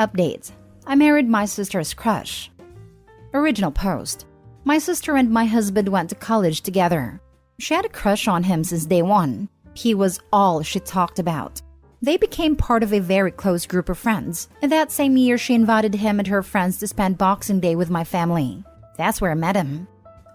Update. I married my sister's crush. Original post. My sister and my husband went to college together. She had a crush on him since day one. He was all she talked about. They became part of a very close group of friends, and that same year she invited him and her friends to spend Boxing Day with my family. That's where I met him.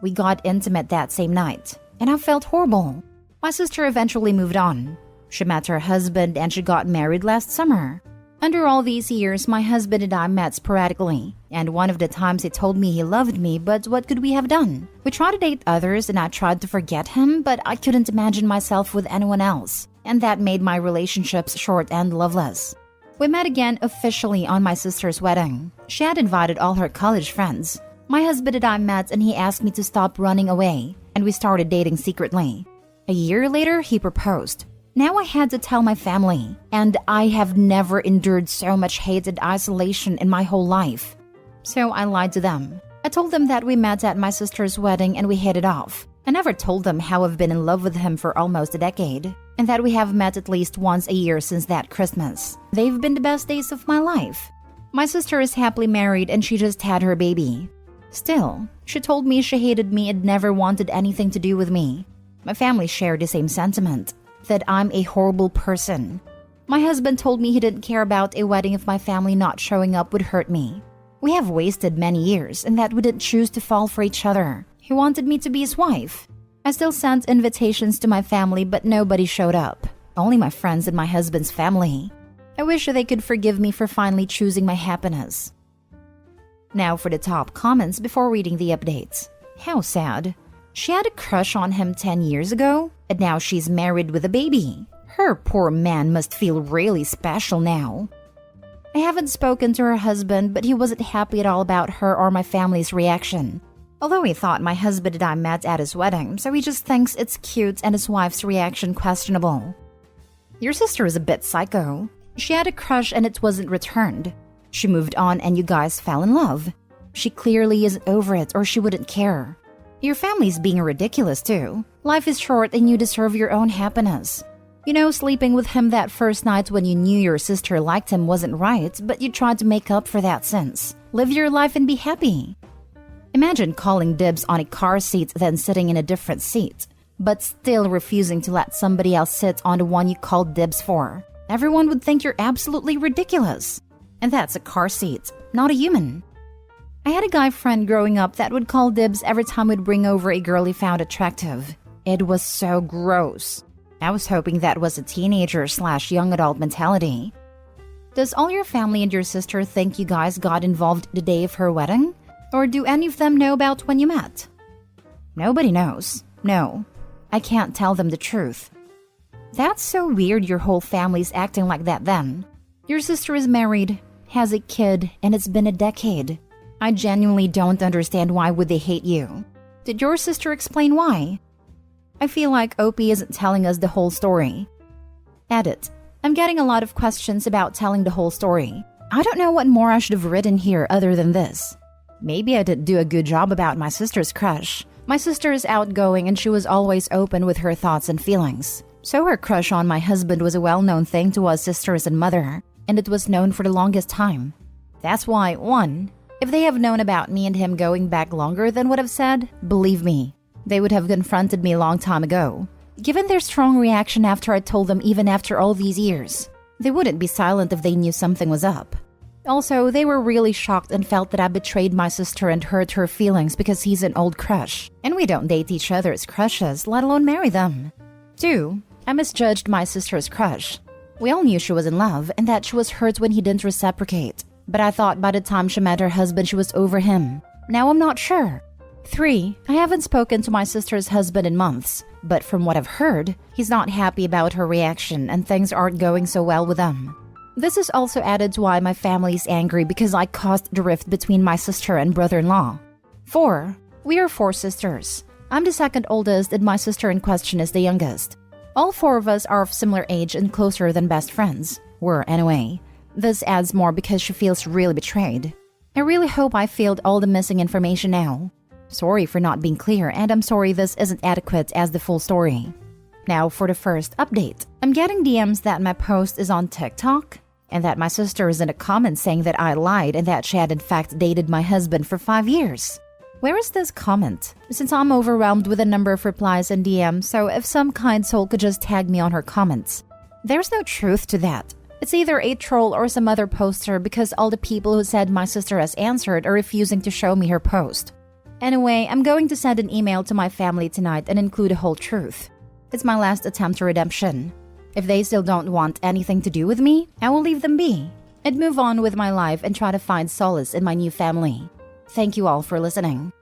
We got intimate that same night, and I felt horrible. My sister eventually moved on. She met her husband and she got married last summer. Under all these years, my husband and I met sporadically, and one of the times he told me he loved me, but what could we have done? We tried to date others and I tried to forget him, but I couldn't imagine myself with anyone else, and that made my relationships short and loveless. We met again officially on my sister's wedding. She had invited all her college friends. My husband and I met and he asked me to stop running away, and we started dating secretly. A year later, he proposed. Now I had to tell my family, and I have never endured so much hate and isolation in my whole life. So I lied to them. I told them that we met at my sister's wedding and we hit it off. I never told them how I've been in love with him for almost a decade, and that we have met at least once a year since that Christmas. They've been the best days of my life. My sister is happily married and she just had her baby. Still, she told me she hated me and never wanted anything to do with me. My family shared the same sentiment, that I'm a horrible person. My husband told me he didn't care about a wedding if my family not showing up would hurt me. We have wasted many years and that we didn't choose to fall for each other. He wanted me to be his wife. I still sent invitations to my family, but nobody showed up. Only my friends and my husband's family. I wish they could forgive me for finally choosing my happiness. Now for the top comments before reading the updates. How sad. She had a crush on him 10 years ago, and now she's married with a baby. Her poor man must feel really special now. I haven't spoken to her husband, but he wasn't happy at all about her or my family's reaction. Although he thought my husband and I met at his wedding, so he just thinks it's cute and his wife's reaction questionable. Your sister is a bit psycho. She had a crush and it wasn't returned. She moved on and you guys fell in love. She clearly isn't over it or she wouldn't care. Your family's being ridiculous too. Life is short and you deserve your own happiness. You know, sleeping with him that first night when you knew your sister liked him wasn't right, but you tried to make up for that since. Live your life and be happy. Imagine calling dibs on a car seat then sitting in a different seat, but still refusing to let somebody else sit on the one you called dibs for. Everyone would think you're absolutely ridiculous. And that's a car seat, not a human. I had a guy friend growing up that would call dibs every time we'd bring over a girl he found attractive. It was so gross. I was hoping that was a teenager/young adult mentality. Does all your family and your sister think you guys got involved the day of her wedding? Or do any of them know about when you met? Nobody knows. No, I can't tell them the truth. That's so weird your whole family's acting like that then. Your sister is married, has a kid, and it's been a decade. I genuinely don't understand why would they hate you. Did your sister explain why? I feel like Opie isn't telling us the whole story. Edit. I'm getting a lot of questions about telling the whole story. I don't know what more I should have written here other than this. Maybe I didn't do a good job about my sister's crush. My sister is outgoing and she was always open with her thoughts and feelings. So her crush on my husband was a well-known thing to us sisters and mother, and it was known for the longest time. That's why, 1, if they have known about me and him going back longer than what I've said, believe me, they would have confronted me a long time ago. Given their strong reaction after I told them even after all these years, they wouldn't be silent if they knew something was up. Also, they were really shocked and felt that I betrayed my sister and hurt her feelings because he's an old crush, and we don't date each other's crushes, let alone marry them. 2, I misjudged my sister's crush. We all knew she was in love and that she was hurt when he didn't reciprocate, but I thought by the time she met her husband she was over him. Now I'm not sure. 3, I haven't spoken to my sister's husband in months, but from what I've heard, he's not happy about her reaction and things aren't going so well with them. This is also added to why my family is angry because I caused the rift between my sister and brother-in-law. 4, we are 4 sisters. I'm the second oldest and my sister in question is the youngest. All 4 of us are of similar age and closer than best friends. Were anyway. This adds more because she feels really betrayed. I really hope I filled all the missing information now. Sorry for not being clear, and I'm sorry this isn't adequate as the full story. Now for the first update. I'm getting DMs that my post is on TikTok. And that my sister is in a comment saying that I lied and that she had in fact dated my husband for 5 years. Where is this comment? Since I'm overwhelmed with a number of replies and DMs, so if some kind soul could just tag me on her comments. There's no truth to that. It's either a troll or some other poster because all the people who said my sister has answered are refusing to show me her post. Anyway, I'm going to send an email to my family tonight and include the whole truth. It's my last attempt at redemption. If they still don't want anything to do with me, I will leave them be and move on with my life and try to find solace in my new family. Thank you all for listening.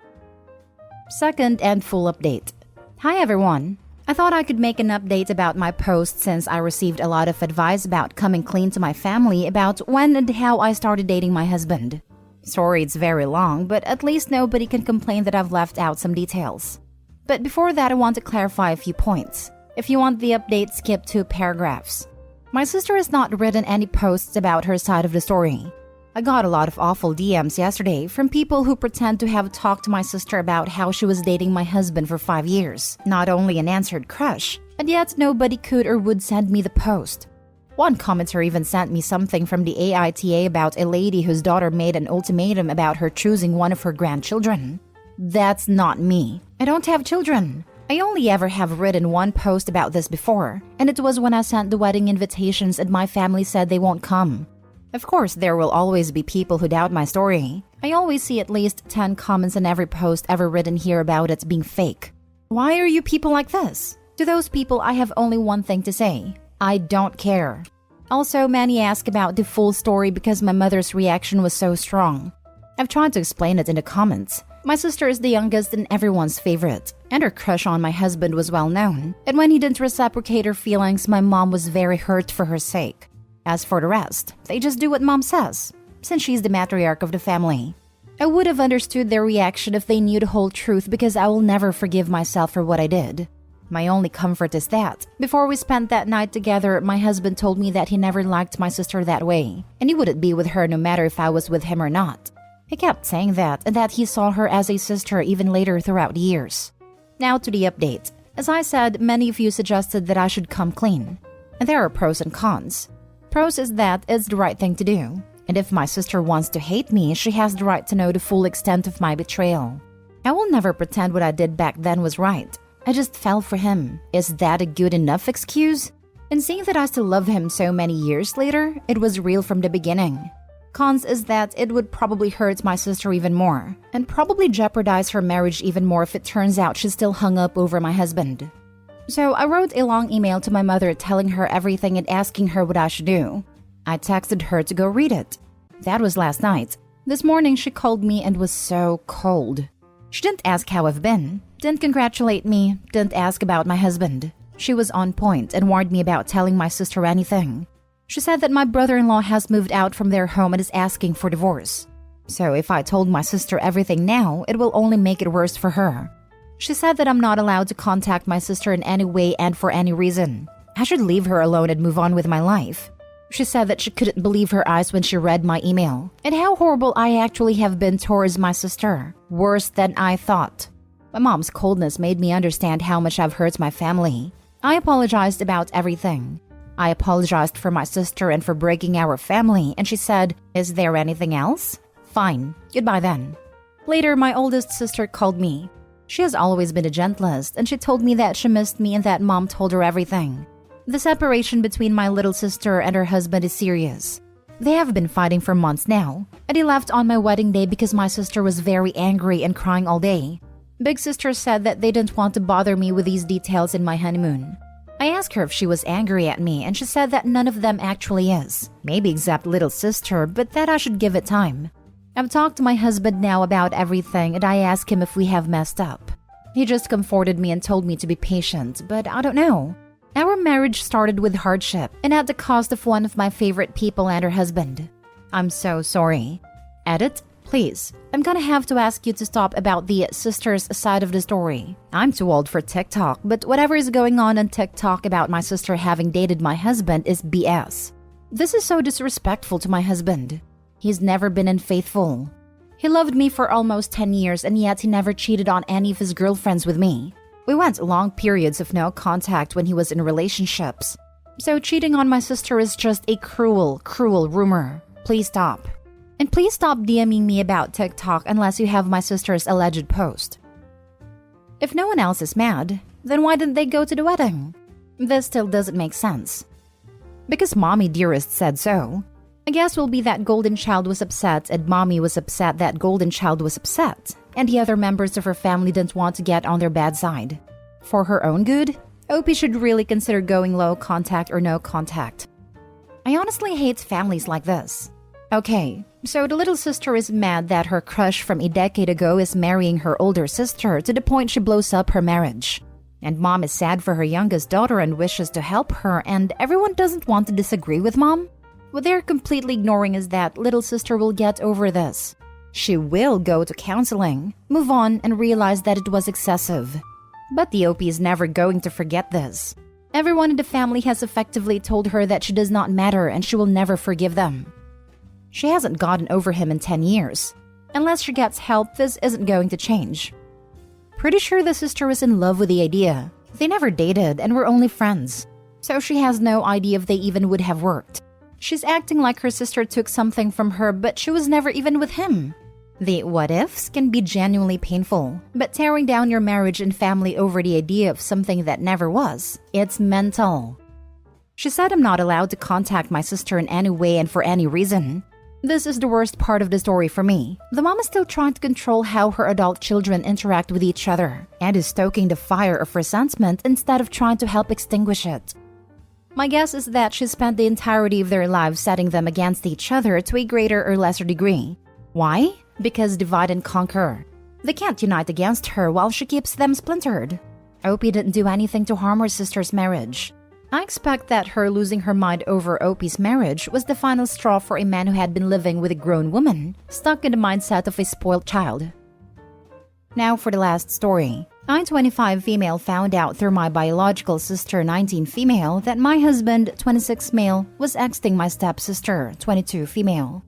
Second and full update. Hi everyone. I thought I could make an update about my post since I received a lot of advice about coming clean to my family about when and how I started dating my husband. Sorry it's very long, but at least nobody can complain that I've left out some details. But before that, I want to clarify a few points. If you want the update, skip 2 paragraphs. My sister has not written any posts about her side of the story. I got a lot of awful DMs yesterday from people who pretend to have talked to my sister about how she was dating my husband for 5 years. Not only an answered crush, and yet nobody could or would send me the post. One commenter even sent me something from the aita about a lady whose daughter made an ultimatum about her choosing one of her grandchildren. That's not me. I don't have children. I only ever have written one post about this before, and it was when I sent the wedding invitations and my family said they won't come. Of course, there will always be people who doubt my story. I always see at least 10 comments on every post ever written here about it being fake. Why are you people like this? To those people, I have only one thing to say. I don't care. Also, many ask about the full story because my mother's reaction was so strong. I've tried to explain it in the comments. My sister is the youngest and everyone's favorite, and her crush on my husband was well known. And when he didn't reciprocate her feelings, my mom was very hurt for her sake. As for the rest, they just do what mom says, since she's the matriarch of the family. I would have understood their reaction if they knew the whole truth because I will never forgive myself for what I did. My only comfort is that, before we spent that night together, my husband told me that he never liked my sister that way, and he wouldn't be with her no matter if I was with him or not. He kept saying that, and that he saw her as a sister even later throughout the years. Now to the update. As I said, many of you suggested that I should come clean. And there are pros and cons. Pros is that it's the right thing to do. And if my sister wants to hate me, she has the right to know the full extent of my betrayal. I will never pretend what I did back then was right. I just fell for him. Is that a good enough excuse? And seeing that I still love him so many years later, it was real from the beginning. Cons is that it would probably hurt my sister even more, and probably jeopardize her marriage even more if it turns out she's still hung up over my husband. So I wrote a long email to my mother telling her everything and asking her what I should do. I texted her to go read it. That was last night. This morning she called me and was so cold. She didn't ask how I've been, didn't congratulate me, didn't ask about my husband. She was on point and warned me about telling my sister anything. She said that my brother-in-law has moved out from their home and is asking for divorce. So if I told my sister everything now, it will only make it worse for her. She said that I'm not allowed to contact my sister in any way and for any reason. I should leave her alone and move on with my life. She said that she couldn't believe her eyes when she read my email, and how horrible I actually have been towards my sister. Worse than I thought. My mom's coldness made me understand how much I've hurt my family. I apologized about everything. I apologized for my sister and for breaking our family, and she said, "Is there anything else?" Fine, goodbye then. Later, my oldest sister called me. She has always been the gentlest, and she told me that she missed me and that mom told her everything. The separation between my little sister and her husband is serious. They have been fighting for months now, and he left on my wedding day because my sister was very angry and crying all day. Big sister said that they didn't want to bother me with these details in my honeymoon. I asked her if she was angry at me, and she said that none of them actually is. Maybe except little sister, but that I should give it time. I've talked to my husband now about everything, and I asked him if we have messed up. He just comforted me and told me to be patient, but I don't know. Our marriage started with hardship and at the cost of one of my favorite people and her husband. I'm so sorry. Edit, please. I'm gonna have to ask you to stop about the sister's side of the story. I'm too old for TikTok, but whatever is going on TikTok about my sister having dated my husband is BS. This is so disrespectful to my husband. He's never been unfaithful. He loved me for almost 10 years and yet he never cheated on any of his girlfriends with me. We went long periods of no contact when he was in relationships. So cheating on my sister is just a cruel, cruel rumor. Please stop. And please stop DMing me about TikTok unless you have my sister's alleged post. If no one else is mad, then why didn't they go to the wedding? This still doesn't make sense. Because Mommy Dearest said so. I guess will be that Golden Child was upset and Mommy was upset that Golden Child was upset, and the other members of her family didn't want to get on their bad side. For her own good, Opie should really consider going low contact or no contact. I honestly hate families like this. Okay, so the little sister is mad that her crush from a decade ago is marrying her older sister to the point she blows up her marriage. And Mom is sad for her youngest daughter and wishes to help her, and everyone doesn't want to disagree with Mom? What they're completely ignoring is that little sister will get over this. She will go to counseling, move on, and realize that it was excessive. But the OP is never going to forget this. Everyone in the family has effectively told her that she does not matter and she will never forgive them. She hasn't gotten over him in 10 years. Unless she gets help, this isn't going to change. Pretty sure the sister was in love with the idea. They never dated and were only friends. So she has no idea if they even would have worked. She's acting like her sister took something from her, but she was never even with him. The what-ifs can be genuinely painful, but tearing down your marriage and family over the idea of something that never was, it's mental. She said I'm not allowed to contact my sister in any way and for any reason. This is the worst part of the story for me. The mom is still trying to control how her adult children interact with each other, and is stoking the fire of resentment instead of trying to help extinguish it. My guess is that she spent the entirety of their lives setting them against each other to a greater or lesser degree. Why? Because divide and conquer. They can't unite against her while she keeps them splintered. Opie didn't do anything to harm her sister's marriage. I expect that her losing her mind over Opie's marriage was the final straw for a man who had been living with a grown woman, stuck in the mindset of a spoiled child. Now for the last story. I, 25 female, found out through my biological sister, 19 female, that my husband, 26 male, was exting my stepsister, 22 female.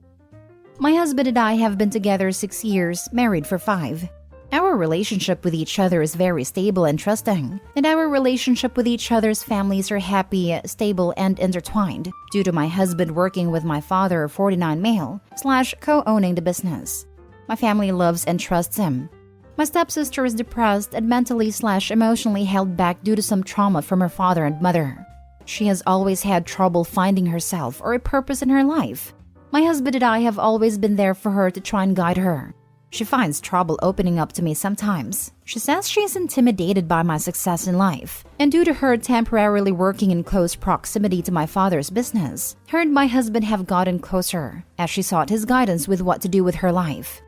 My husband and I have been together 6 years, married for 5. Our relationship with each other is very stable and trusting, and our relationship with each other's families are happy, stable, and intertwined, due to my husband working with my father, 49 male, / co-owning the business. My family loves and trusts him. My stepsister is depressed and mentally / emotionally held back due to some trauma from her father and mother. She has always had trouble finding herself or a purpose in her life. My husband and I have always been there for her to try and guide her. She finds trouble opening up to me sometimes. She says she is intimidated by my success in life, and due to her temporarily working in close proximity to my father's business, her and my husband have gotten closer, as she sought his guidance with what to do with her life.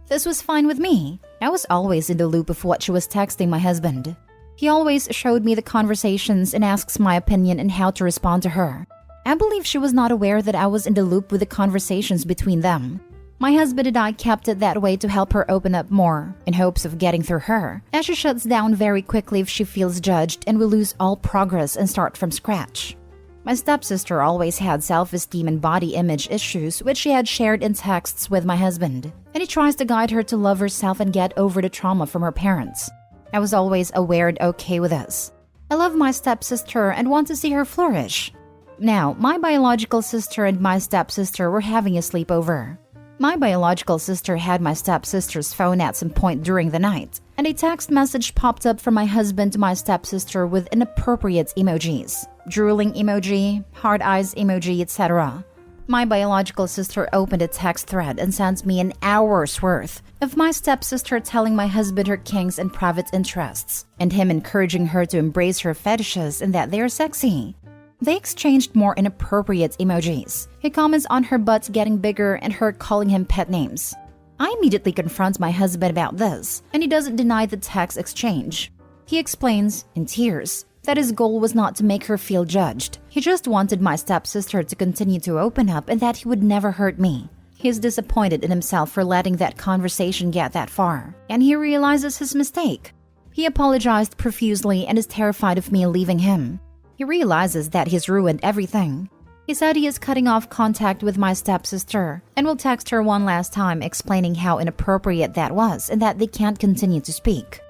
This was fine with me. I was always in the loop of what she was texting my husband. He always showed me the conversations and asks my opinion and how to respond to her. I believe she was not aware that I was in the loop with the conversations between them. My husband and I kept it that way to help her open up more, in hopes of getting through her, as she shuts down very quickly if she feels judged and will lose all progress and start from scratch. My stepsister always had self-esteem and body image issues, which she had shared in texts with my husband, and he tries to guide her to love herself and get over the trauma from her parents. I was always aware and okay with this. I love my stepsister and want to see her flourish. Now, my biological sister and my stepsister were having a sleepover. My biological sister had my stepsister's phone at some point during the night, and a text message popped up from my husband to my stepsister with inappropriate emojis. Drooling emoji, hard eyes emoji, etc. My biological sister opened a text thread and sent me an hour's worth of my stepsister telling my husband her kinks and private interests, and him encouraging her to embrace her fetishes and that they are sexy. They exchanged more inappropriate emojis. He comments on her butt getting bigger and her calling him pet names. I immediately confront my husband about this, and he doesn't deny the text exchange. He explains, in tears, that his goal was not to make her feel judged. He just wanted my stepsister to continue to open up and that he would never hurt me. He is disappointed in himself for letting that conversation get that far, and he realizes his mistake. He apologized profusely and is terrified of me leaving him. He realizes that he's ruined everything. He said he is cutting off contact with my stepsister and will text her one last time explaining how inappropriate that was and that they can't continue to speak.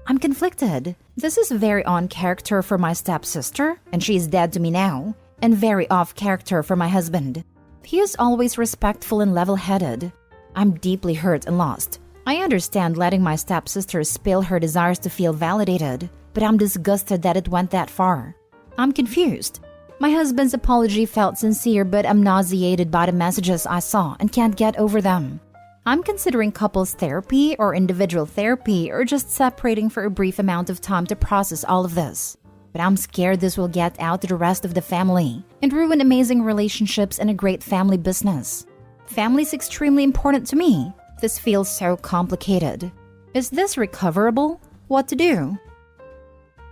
I'm conflicted. This is very on character for my stepsister, and she is dead to me now, and very off character for my husband. He is always respectful and level-headed. I'm deeply hurt and lost. I understand letting my stepsister spill her desires to feel validated, but I'm disgusted that it went that far. I'm confused. My husband's apology felt sincere, but I'm nauseated by the messages I saw and can't get over them. I'm considering couples therapy or individual therapy or just separating for a brief amount of time to process all of this. But I'm scared this will get out to the rest of the family and ruin amazing relationships and a great family business. Family's extremely important to me. This feels so complicated. Is this recoverable? What to do?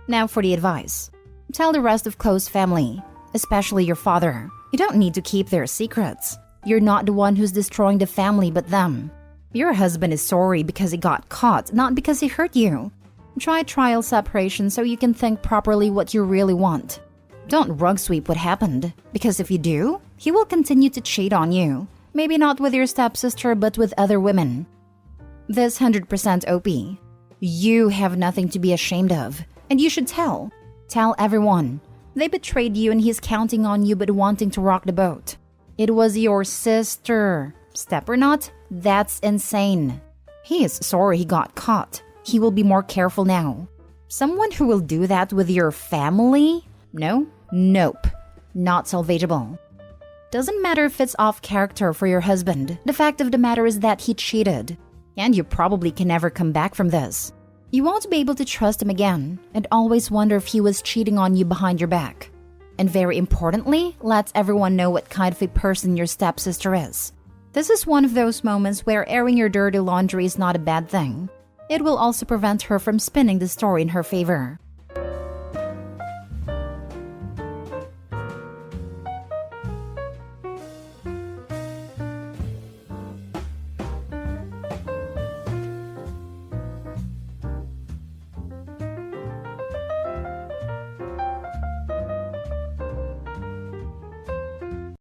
Now for the advice. Tell the rest of close family, especially your father. You don't need to keep their secrets. You're not the one who's destroying the family but them. Your husband is sorry because he got caught, not because he hurt you. Try trial separation so you can think properly what you really want. Don't rug sweep what happened, because if you do, he will continue to cheat on you. Maybe not with your stepsister, but with other women. This 100% OP. You have nothing to be ashamed of, and you should tell. Tell everyone. They betrayed you and he's counting on you but wanting to rock the boat. It was your sister. Step or not, that's insane. He is sorry he got caught. He will be more careful now. Someone who will do that with your family? No? Nope. Not salvageable. Doesn't matter if it's off character for your husband. The fact of the matter is that he cheated. And you probably can never come back from this. You won't be able to trust him again and always wonder if he was cheating on you behind your back. And very importantly, let everyone know what kind of a person your stepsister is. This is one of those moments where airing your dirty laundry is not a bad thing. It will also prevent her from spinning the story in her favor.